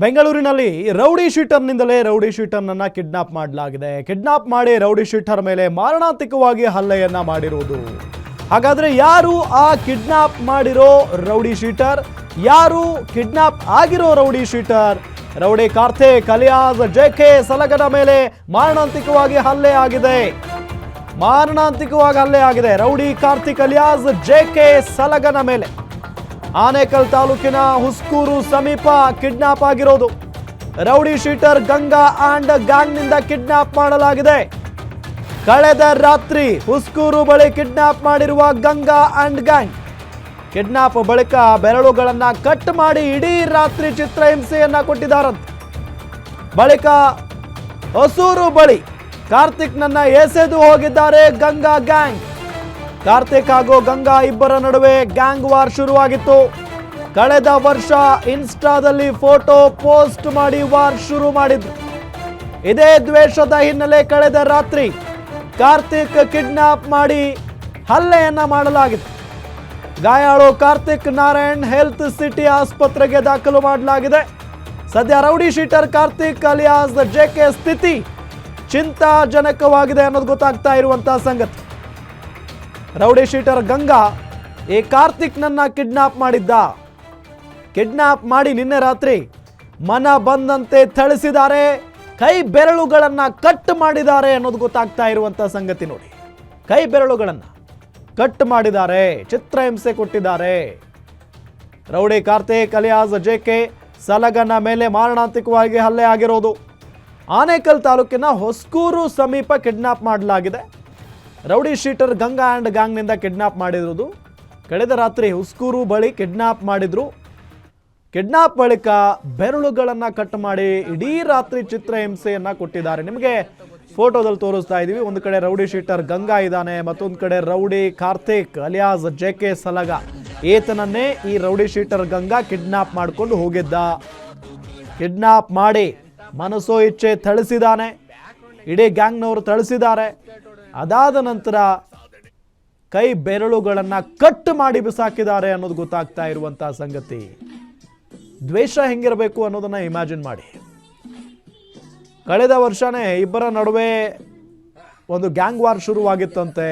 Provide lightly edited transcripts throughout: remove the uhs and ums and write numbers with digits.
ಬೆಂಗಳೂರಿನಲ್ಲಿ ರೌಡಿ ಶೀಟರ್ನಿಂದಲೇ ರೌಡಿ ಶೀಟರ್ನನ್ನ ಕಿಡ್ನಾಪ್ ಮಾಡಲಾಗಿದೆ. ಕಿಡ್ನಾಪ್ ಮಾಡಿ ರೌಡಿ ಶೀಟರ್ ಮೇಲೆ ಮಾರಣಾಂತಿಕವಾಗಿ ಹಲ್ಲೆಯನ್ನ ಮಾಡಿರುವುದು. ಹಾಗಾದ್ರೆ ಯಾರು ಆ ಕಿಡ್ನಾಪ್ ಮಾಡಿರೋ ರೌಡಿ ಶೀಟರ್? ಯಾರು ಕಿಡ್ನಾಪ್ ಆಗಿರೋ rowdy sheeter? Rowdy Karthik alias JK ಸಲಗನ ಮೇಲೆ ಮಾರಣಾಂತಿಕವಾಗಿ ಹಲ್ಲೆ ಆಗಿದೆ. ರೌಡಿ ಕಾರ್ತಿಕ್ ಅಲಿಯಾಸ್ ಜೆಕೆ ಸಲಗನ ಮೇಲೆ ಆನೇಕಲ್ ತಾಲೂಕಿನ ಹುಸ್ಕೂರು ಸಮೀಪ ಕಿಡ್ನಾಪ್ ಆಗಿರೋದು. ರೌಡಿ ಶೀಟರ್ ಗಂಗಾ ಅಂಡ್ ಗ್ಯಾಂಗ್ನಿಂದ ಕಿಡ್ನಾಪ್ ಮಾಡಲಾಗಿದೆ. ಕಳೆದ ರಾತ್ರಿ ಹುಸ್ಕೂರು ಬಳಿ ಕಿಡ್ನಾಪ್ ಮಾಡಿರುವ ಗಂಗಾ ಅಂಡ್ ಗ್ಯಾಂಗ್ ಕಿಡ್ನಾಪ್ ಬಳಿಕ ಬೆರಳುಗಳನ್ನ ಕಟ್ ಮಾಡಿ ಇಡೀ ರಾತ್ರಿ ಚಿತ್ರಹಿಂಸೆಯನ್ನ ಕೊಟ್ಟಿದ್ದಾರಂತೆ. ಬಳಿಕ ಹೊಸೂರು ಬಳಿ ಕಾರ್ತಿಕ್ ನನ್ನ ಎಸೆದು ಹೋಗಿದ್ದಾರೆ ಗಂಗಾ ಗ್ಯಾಂಗ್. ಕಾರ್ತಿಕ್ ಹಾಗೂ ಗಂಗಾ ಇಬ್ಬರ ನಡುವೆ ಗ್ಯಾಂಗ್ ವಾರ್ ಶುರುವಾಗಿತ್ತು. ಕಳೆದ ವರ್ಷ ಇನ್ಸ್ಟಾದಲ್ಲಿ ಫೋಟೋ ಪೋಸ್ಟ್ ಮಾಡಿ ವಾರ್ ಶುರು ಮಾಡಿದ್ರು. ಇದೇ ದ್ವೇಷದ ಹಿನ್ನೆಲೆ ಕಳೆದ ರಾತ್ರಿ ಕಾರ್ತಿಕ್ ಕಿಡ್ನಾಪ್ ಮಾಡಿ ಹಲ್ಲೆಯನ್ನ ಮಾಡಲಾಗಿದೆ. ಗಾಯಾಳು ಕಾರ್ತಿಕ್ ನಾರಾಯಣ್ ಹೆಲ್ತ್ ಸಿಟಿ ಆಸ್ಪತ್ರೆಗೆ ದಾಖಲು ಮಾಡಲಾಗಿದೆ. ಸದ್ಯ rowdy sheeter Karthik alias JK ಸ್ಥಿತಿ ಚಿಂತಾಜನಕವಾಗಿದೆ ಅನ್ನೋದು ಗೊತ್ತಾಗ್ತಾ ಇರುವಂತಹ ಸಂಗತಿ. ರೌಡಿ ಶೀಟರ್ ಗಂಗಾ ಈ ಕಾರ್ತಿಕ್ ನನ್ನ ಕಿಡ್ನಾಪ್ ಮಾಡಿದ್ದ. ಕಿಡ್ನಾಪ್ ಮಾಡಿ ನಿನ್ನೆ ರಾತ್ರಿ ಮನ ಬಂದಂತೆ ಥಳಿಸಿದ್ದಾರೆ. ಕೈ ಬೆರಳುಗಳನ್ನ ಕಟ್ ಮಾಡಿದ್ದಾರೆ ಅನ್ನೋದು ಗೊತ್ತಾಗ್ತಾ ಇರುವಂತಹ ಸಂಗತಿ ನೋಡಿ. ಕೈ ಬೆರಳುಗಳನ್ನ ಕಟ್ ಮಾಡಿದ್ದಾರೆ, ಚಿತ್ರಹಿಂಸೆ ಕೊಟ್ಟಿದ್ದಾರೆ. ರೌಡಿ ಕಾರ್ತಿಕ್ ಅಲಿಯಾಸ್ ಜೆಕೆ ಸಲಗನ ಮೇಲೆ ಮಾರಣಾಂತಿಕವಾಗಿ ಹಲ್ಲೆ ಆಗಿರೋದು. ಆನೇಕಲ್ ತಾಲೂಕಿನ ಹೊಸ್ಕೂರು ಸಮೀಪ ಕಿಡ್ನಾಪ್ ಮಾಡಲಾಗಿದೆ. ರೌಡಿ ಶೀಟರ್ ಗಂಗಾ ಅಂಡ್ ಗ್ಯಾಂಗ್ನಿಂದ ಕಿಡ್ನಾಪ್ ಮಾಡಿರೋದು. ಕಳೆದ ರಾತ್ರಿ ಹುಸ್ಕೂರು ಬಳಿ ಕಿಡ್ನಾಪ್ ಮಾಡಿದ್ರು. ಕಿಡ್ನಾಪ್ ಬಳಿಕ ಬೆರಳುಗಳನ್ನು ಕಟ್ ಮಾಡಿ ಇಡೀ ರಾತ್ರಿ ಚಿತ್ರಹಿಂಸೆಯನ್ನ ಕೊಟ್ಟಿದ್ದಾರೆ. ನಿಮಗೆ ಫೋಟೋದಲ್ಲಿ ತೋರಿಸ್ತಾ ಇದ್ದೀವಿ. ಒಂದು ಕಡೆ ರೌಡಿ ಶೀಟರ್ ಗಂಗಾ ಇದ್ದಾನೆ, ಮತ್ತೊಂದು ಕಡೆ ರೌಡಿ ಕಾರ್ತಿಕ್ ಅಲಿಯಾಸ್ ಜೆಕೆ ಸಲಗ. ಈತನನ್ನೇ ಈ ರೌಡಿ ಶೀಟರ್ ಗಂಗಾ ಕಿಡ್ನಾಪ್ ಮಾಡಿಕೊಂಡು ಹೋಗಿದ್ದ. ಕಿಡ್ನಾಪ್ ಮಾಡಿ ಮನಸ್ಸೋ ಇಚ್ಛೆ ಥಳಿಸಿದ್ದಾನೆ. ಇಡೀ ಗ್ಯಾಂಗ್ನವರು ಥಳಿಸಿದ್ದಾರೆ. ಅದಾದ ನಂತರ ಕೈ ಬೆರಳುಗಳನ್ನು ಕಟ್ ಮಾಡಿ ಬಿಸಾಕಿದ್ದಾರೆ ಅನ್ನೋದು ಗೊತ್ತಾಗ್ತಾ ಇರುವಂತಹ ಸಂಗತಿ. ದ್ವೇಷ ಹೆಂಗಿರಬೇಕು ಅನ್ನೋದನ್ನ ಇಮ್ಯಾಜಿನ್ ಮಾಡಿ. ಕಳೆದ ವರ್ಷನೇ ಇಬ್ಬರ ನಡುವೆ ಒಂದು ಗ್ಯಾಂಗ್ ವಾರ್ ಶುರುವಾಗಿತ್ತಂತೆ.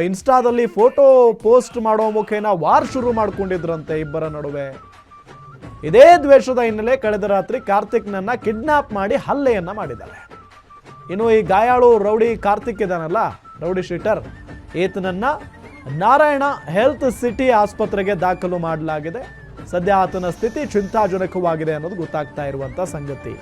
ಇನ್ಸ್ಟಾದಲ್ಲಿ ಫೋಟೋ ಪೋಸ್ಟ್ ಮಾಡೋ ಮುಖೇನ ವಾರ್ ಶುರು ಮಾಡ್ಕೊಂಡಿದ್ರಂತೆ ಇಬ್ಬರ ನಡುವೆ. ಇದೇ ದ್ವೇಷದ ಹಿನ್ನೆಲೆ ಕಳೆದ ರಾತ್ರಿ ಕಾರ್ತಿಕ್ನನ್ನ ಕಿಡ್ನಾಪ್ ಮಾಡಿ ಹಲ್ಲೆಯನ್ನ ಮಾಡಿದ್ದಾರೆ. ಇನ್ನು ಈ ಗಾಯಾಳು ರೌಡಿ ಕಾರ್ತಿಕ್ ಇದಾನಲ್ಲ, ರೌಡಿ ಶೀಟರ್, ಈತನನ್ನ ನಾರಾಯಣ ಹೆಲ್ತ್ ಸಿಟಿ ಆಸ್ಪತ್ರೆಗೆ ದಾಖಲು ಮಾಡಲಾಗಿದೆ. ಸದ್ಯ ಆತನ ಸ್ಥಿತಿ ಚಿಂತಾಜನಕವಾಗಿದೆ ಅನ್ನೋದು ಗೊತ್ತಾಗ್ತಾ ಇರುವಂತ ಸಂಗತಿ.